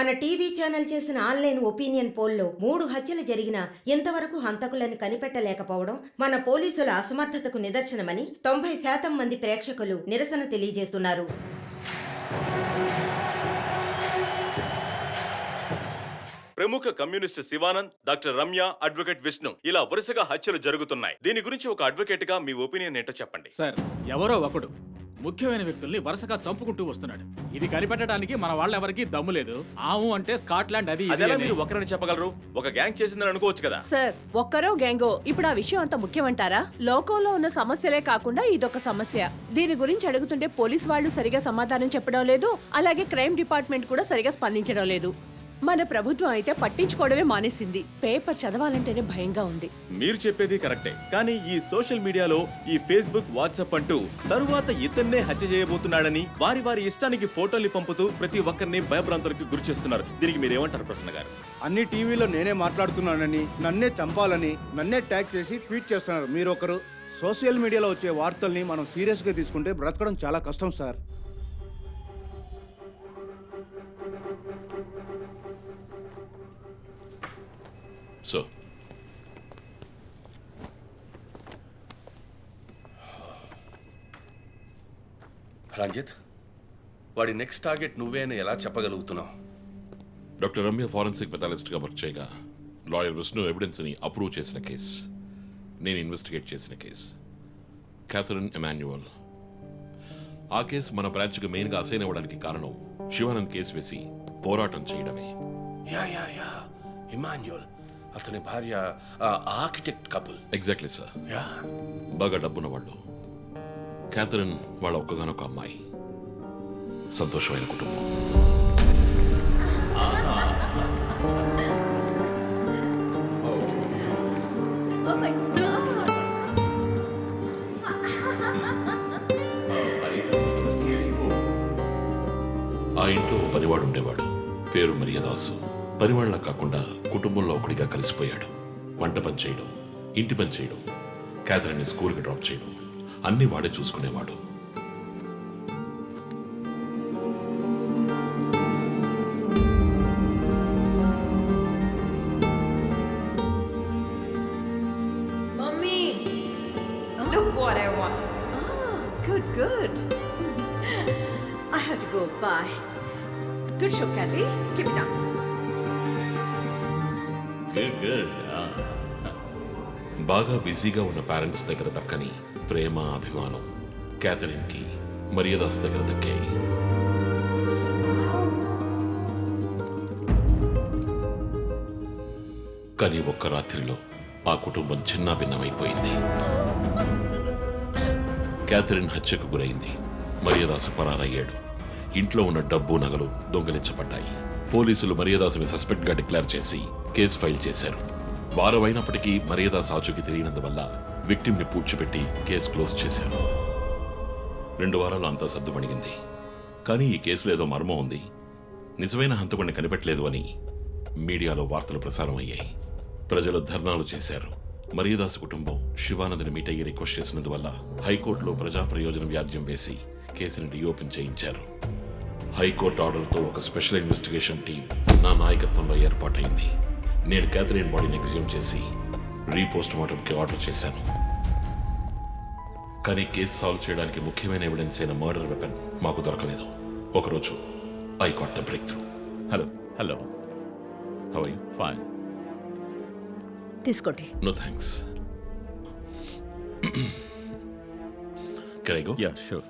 మన TV channel చేసిన online opinion పోల్లో 3 హత్యలు జరిగినా ఇంతవరకు హంతకులను కనిపెట్టలేకపోవడం మన పోలీసుల అసమర్థతకు నిదర్శనమని 90% మంది ప్రేక్షకులు నిరసన తెలియజేస్తున్నారు. ప్రముఖ communist Shivanand, doctor Ramya, advocate Vishnu ఇలా వరుసగా హత్యలు జరుగుతున్నాయి. దీని గురించి ఒక అడ్వకేట్ గా మీ ఒపీనియన్ ఏంటో చెప్పండి. సార్, ఎవరో ఒకడు ముఖ్యమైన వ్యక్తుల్ని వరుసగా చంపుకుంటూ వస్తున్నాడు. ఇది కనిపెట్టడానికి మన వాళ్ళెవరికి దమ్ము లేదు. ఆవు అంటే స్కాట్లాండ్ అది మీరు ఒకరిని చెప్పగలరు? ఒక గ్యాంగ్ చేసిందని అనుకోవచ్చు కదా సార్. ఒక్కరో గ్యాంగో ఇప్పుడు ఆ విషయం అంత ముఖ్యమంటారా? లోకంలో ఉన్న సమస్యలే కాకుండా ఇదొక సమస్య. దీని గురించి అడుగుతుంటే పోలీస్ వాళ్ళు సరిగా సమాధానం చెప్పడం లేదు, అలాగే క్రైమ్ డిపార్ట్మెంట్ కూడా సరిగా స్పందించడం లేదు. మన ప్రభుత్వం అయితే పట్టించుకోవడమే మానేసింది. పేపర్ చదవాలంటేనే భయంగా ఉంది. మీరు చెప్పేది కరెక్టే, కానీ ఈ సోషల్ మీడియాలో ఈ ఫేస్బుక్, వాట్సాప్ అంటూ తరువాత ఇతన్నే హత్య చేయబోతున్నాడని వారి వారి ఇష్టానికి ఫోటోలు పంపుతూ ప్రతి ఒక్కరిని భయభ్రాంతులకు గురి చేస్తున్నారు. దీనికి మీరేమంటారు ప్రసన్న గారు? అన్ని టీవీలో నేనే మాట్లాడుతున్నానని, నన్నే చంపాలని, నన్నే ట్యాగ్ చేసి ట్వీట్ చేస్తున్నారు మీరొకరు. సోషల్ మీడియాలో వచ్చే వార్తల్ని మనం సీరియస్గా తీసుకుంటే బ్రతకడం చాలా కష్టం సార్. సో రంజిత్, వాడి నెక్స్ట్ టార్గెట్ నువ్వే అని ఎలా చెప్పగలుగుతున్నావు? డాక్టర్ రమ్య ఫారెన్సిక్ పెథాలజిస్ట్గా వర్క్ చేయగా లాయర్ విష్ణు ఎవిడెన్స్ని అప్రూవ్ చేసిన కేస్, నేను ఇన్వెస్టిగేట్ చేసిన కేస్, క్యాథరిన్ ఎమాన్యువల్. ఆ కేసు మన బ్రాంచ్కి మెయిన్గా అసైన్ అవ్వడానికి కారణం శివానంద్ కేసు వేసి పోరాటం చేయడమే. యా యా యా ఇమాన్యువల్, అతని భార్య architect couple. Exactly sir. Yeah, బాగా డబ్బున్న వాళ్ళు. క్యాథరిన్ వాళ్ళ ఒక్కగానొక అమ్మాయి. సంతోషమైన కుటుంబం. ఆ ఇంట్లో పనివాడు ఉండేవాడు, పేరు మరియదాసు. పనివాళ్ళ కాకుండా కుటుంబంలో ఒకటిగా కలిసిపోయాడు. వంట పని చేయడం, ఇంటి పని చేయడం, క్యాథరిన్ని స్కూల్కి డ్రాప్ చేయడం అన్నీ వాడే చూసుకునేవాడు. Mummy, look what I want. Oh, good. I have to go. Bye. Good show, Kathy. Keep it up. బాగా బిజీగా ఉన్న పేరెంట్స్ దగ్గర దక్కని ప్రేమ, అభిమానం క్యాథరిన్కి మరియదాస్ దగ్గర దక్కాయి. కానీ ఒక్క రాత్రిలో ఆ కుటుంబం చిన్నాభిన్నమైపోయింది. క్యాథరిన్ హత్యకు గురైంది. మరియదాసు పరారయ్యాడు. ఇంట్లో ఉన్న డబ్బు, నగలు దొంగిలించబడ్డాయి. పోలీసులు మరియదాసుని సస్పెక్ట్గా డిక్లేర్ చేసి కేసు ఫైల్ చేశారు. వారం అయినప్పటికీ మరియదాస్ ఆచూకీ తెలియనందువల్ల విక్టిమ్ని పూడ్చిపెట్టి కేసు క్లోజ్ చేశారు. 2 వారాలు అంతా సర్దుమణిగింది. కానీ ఈ కేసులో ఏదో మర్మం ఉంది, నిజమైన హంతకుడిని కనిపెట్టలేదు అని మీడియాలో వార్తలు ప్రసారం అయ్యాయి. ప్రజలు ధర్నాలు చేశారు. మరియదాస్ కుటుంబం శివానంద్ని మీట్ అయ్యి రిక్వెస్ట్ చేసినందువల్ల హైకోర్టులో ప్రజా ప్రయోజన వ్యాజ్యం వేసి కేసుని రీఓపెన్ చేయించారు. హైకోర్టు ఆర్డర్తో ఒక స్పెషల్ ఇన్వెస్టిగేషన్ టీం నా నాయకత్వంలో ఏర్పాటైంది. నేను క్యాథరిన్ బాడీని ఎగ్జ్యూమ్ చేసి రీపోస్ట్ మార్టంకి ఆర్డర్ చేశాను. కానీ కేసు సాల్వ్ చేయడానికి ముఖ్యమైన ఎవిడెన్స్ అయిన మర్డర్ వెపన్ మాకు దొరకలేదు. ఒకరోజు I got the breakthrough. Hello how are you? Fine. తీసుకోండి. No thanks. Can I go? Yeah, sure.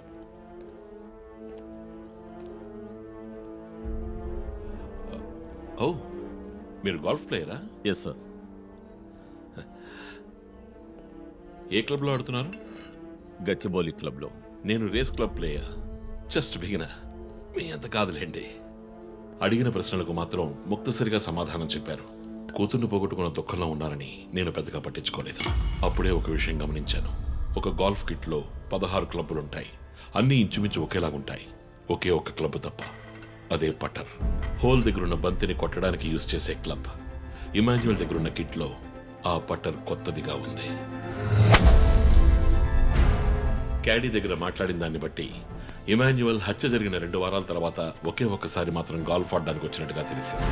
Oh, మీరు గోల్ఫ్ ప్లేయరా? Yes sir. ఏ క్లబ్లో ఆడుతున్నారు? గచ్చిబౌలి క్లబ్లో. నేను race club player, just beginner. మీ అంత కాదులేండి. అడిగిన ప్రశ్నలకు మాత్రం ముక్తసరిగా సమాధానం చెప్పారు. కూతుర్ని పోగొట్టుకున్న దుఃఖంలో ఉన్నారని నేను పెద్దగా పట్టించుకోలేదు. అప్పుడే ఒక విషయం గమనించాను. ఒక గోల్ఫ్ కిట్లో 16 క్లబ్బులుంటాయి. అన్నీ ఇంచుమించు ఒకేలాగుంటాయి. ఒకే ఒక్క క్లబ్ తప్ప, అదే పట్టర్. హోల్ దగ్గరున్న బంతిని కొట్టడానికి యూజ్ చేసే క్లబ్. ఇమాన్యువల్ దగ్గరున్న కిట్లో ఆ పట్టర్ కొత్తదిగా ఉంది. క్యాడీ దగ్గర మాట్లాడిన దాన్ని బట్టి ఇమాన్యువల్ హత్య జరిగిన 2 వారాల తర్వాత ఒకే ఒక్కసారి మాత్రం గాల్ఫ్ ఆడడానికి వచ్చినట్టుగా తెలిసింది.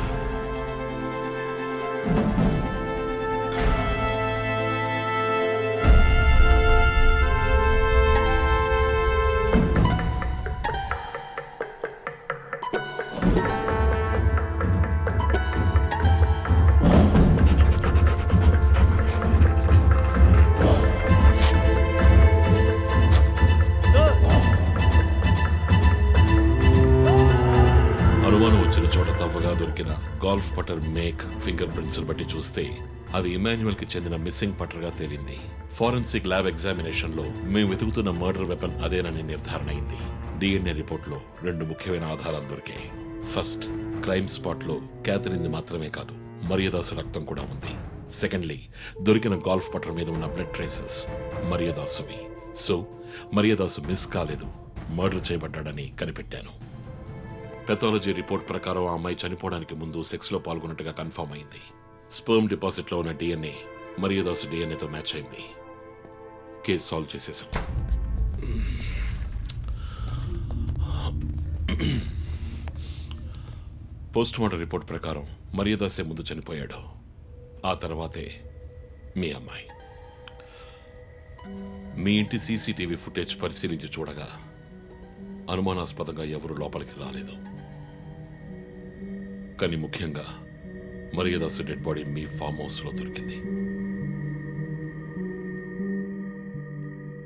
అనుమానం వచ్చిన చోట తవ్వగా దొరికిన గాల్ఫ్ పటర్ మేక్ ఫింగర్ ప్రింట్స్ బట్టి చూస్తే అవి ఇమాన్యువల్ కి చెందిన మిస్సింగ్ పటర్గా తేలింది. ఫోరెన్సిక్ ల్యాబ్ ఎగ్జామినేషన్ లో మేము వెతుకుతున్న మర్డర్ వెపన్ అదేనని నిర్ధారణ అయింది. డిఎన్ఏ రిపోర్ట్ లో 2 ముఖ్యమైన ఆధారాలు దొరికాయి. ఫస్ట్, క్రైమ్ స్పాట్ లో క్యాథరిన్ మాత్రమే కాదు, మరియదాసు రక్తం కూడా ఉంది. సెకండ్లీ, దొరికిన గాల్ఫ్ పటర్ మీద ఉన్న బ్లడ్ ట్రేసెస్ మరియదాసువి. సో మరియదాసు మిస్ కాలేదు, మర్డర్ చేయబడ్డాడని కనిపెట్టాను. పెథాలజీ రిపోర్ట్ ప్రకారం ఆ అమ్మాయి చనిపోవడానికి ముందు సెక్స్ లో పాల్గొన్నట్టుగా కన్ఫర్మ్ అయింది. స్పర్మ్ డిపాజిట్ లో ఉన్న డిఎన్ఏ మరియదాసు డిఎన్ఏతో మ్యాచ్ అయింది. కేసు సాల్వ్ చేసేసాం. పోస్ట్ మార్టం రిపోర్ట్ ప్రకారం మరియదాసే ముందు చనిపోయాడు, ఆ తర్వాతే మీ అమ్మాయి. మీ ఇంటి సీసీటీవీ ఫుటేజ్ పరిశీలించి చూడగా అనుమానాస్పదంగా ఎవరూ లోపలికి రాలేదు. కానీ ముఖ్యంగా మరియదాసు డెడ్ బాడీ మీ ఫామ్ హౌస్ లో దొరికింది.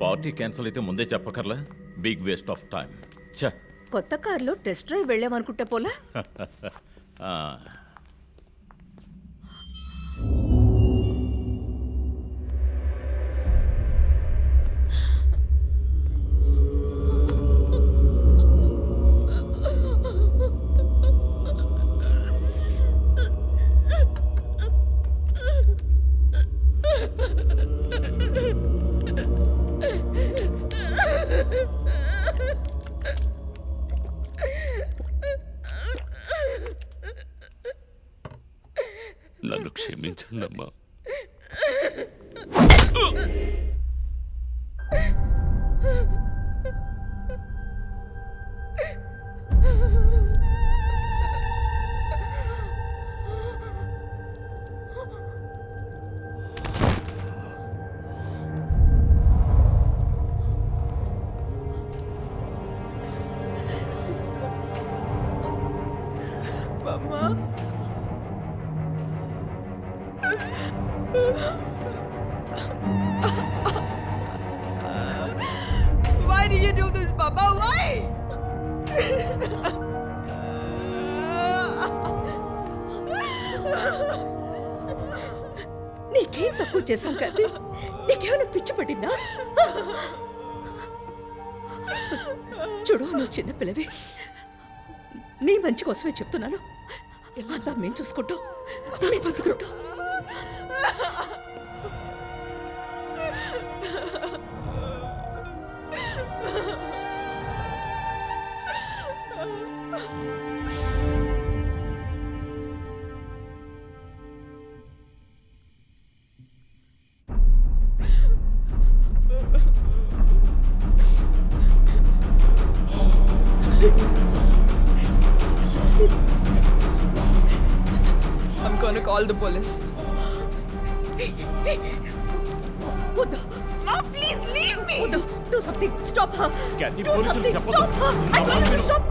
పార్టీ క్యాన్సిల్ అయితే ముందే చెప్పకర్లా, బిగ్ వేస్ట్ ఆఫ్ టైం. ఛ కొత్త కార్లో టెస్ట్ డ్రైవ్ వెళ్ళామనుకుంటే పోలా. ఆ, నన్ను క్షమించండమ్మా. Why did you do this, Papa? Why? నీకేం తక్కువ చేశాం కదా, నీకేమైనా పిచ్చి పట్టిందా? చూడు, నువ్వు చిన్న పిల్లవి, నీ మంచి కోసమే చెప్తున్నాను. అంతా మేము చూసుకుంటాం. I'm gonna call the police. వద్దు. Mom, please leave me. వద్దు. Do something. Stop her. Kathy, Do పోలీసులు something. చెప్పొద్దు. Stop her. I told you to stop.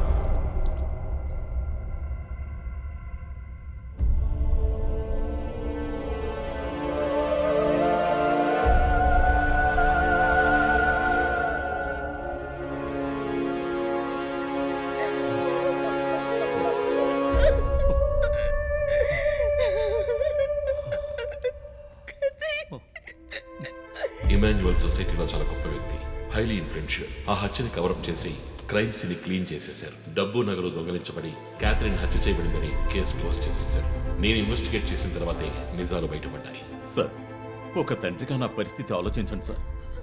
Emmanuel సొసైటీలో చాలా గొప్ప వ్యక్తి, హైలీ ఇన్ఫ్లుయెన్షియల్. ఆ హత్యని కవరప్ చేసి క్రైమ్ సీన్ క్లీన్ చేసేశారు. డబ్బు నగలు దొంగలించబడి క్యాథరిన్ హత్య చేయబడిందని కేసు క్లోజ్ చేసేశారు. నేను ఇన్వెస్టిగేట్ చేసిన తర్వాతే నిజాలు బయటపడ్డాయి. సార్, ఒక తండ్రిగా నా పరిస్థితి ఆలోచించండి సార్.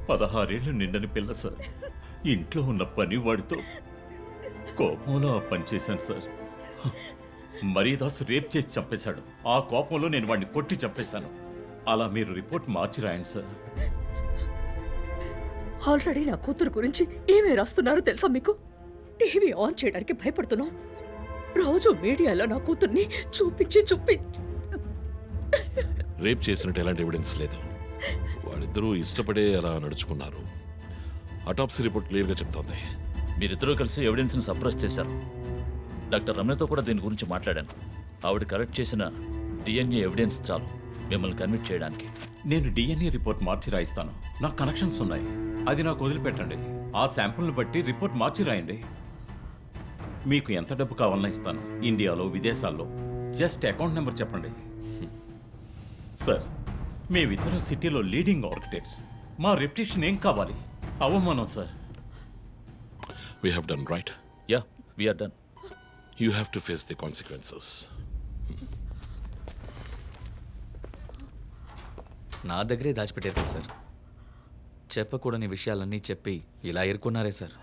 16 ఏళ్ళు నిండని పిల్ల సార్. ఇంట్లో ఉన్న పని వాడితో కోపంలో ఆ పని చేశాను సార్. మరియదాస్ రేప్ చేసి చంపేశాడు. ఆ కోపంలో నేను వాడిని కొట్టి చంపేశాను. అలా మీరు రిపోర్ట్ మార్చి రాయండి సార్. ఆల్రెడీ నా కూతురు గురించి ఏమేమి రాస్తున్నారో తెలుసా మీకు? టీవీ ఆన్ చేయడానికి భయపడుతున్నావు. రోజు మీడియాలో నా కూతుర్ని చూపించి రేప్ చేసినట్టు ఎలాంటి ఎవిడెన్స్ లేదు. వాళ్ళిద్దరూ ఇష్టపడే అలా నడుచుకున్నారు. అటాప్సీ రిపోర్ట్ క్లియర్గా చెప్తోంది. మీరిద్దరూ కలిసి ఎవిడెన్స్ని సప్రెస్ చేశారు. డాక్టర్ రమ్యతో కూడా దీని గురించి మాట్లాడాను. ఆవిడ కలెక్ట్ చేసిన డిఎన్ఏ ఎవిడెన్స్ చాలు మిమ్మల్ని కన్విట్ చేయడానికి. నేను డిఎన్ఏ రిపోర్ట్ మార్చి రాయిస్తాను. నాకు కనెక్షన్స్ ఉన్నాయి. అది నాకు వదిలిపెట్టండి. ఆ శాంపుల్ని బట్టి రిపోర్ట్ మార్చి రాయండి. మీకు ఎంత డబ్బు కావాలన్నా ఇస్తాను. ఇండియాలో, విదేశాల్లో. జస్ట్ అకౌంట్ నెంబర్ చెప్పండి. సార్, మేమిద్దరం సిటీలో లీడింగ్ ఆర్కిటెక్ట్స్. మా రెప్యుటేషన్ ఏం కావాలి? అవమానం sir. We have done right. Yeah, we're done. You have to face the consequences. నా దగ్గరే దాచిపెట్టారు కదా సార్. చెప్పకూడని విషయాలన్నీ చెప్పి ఇలా ఇరుక్కున్నారే సార్.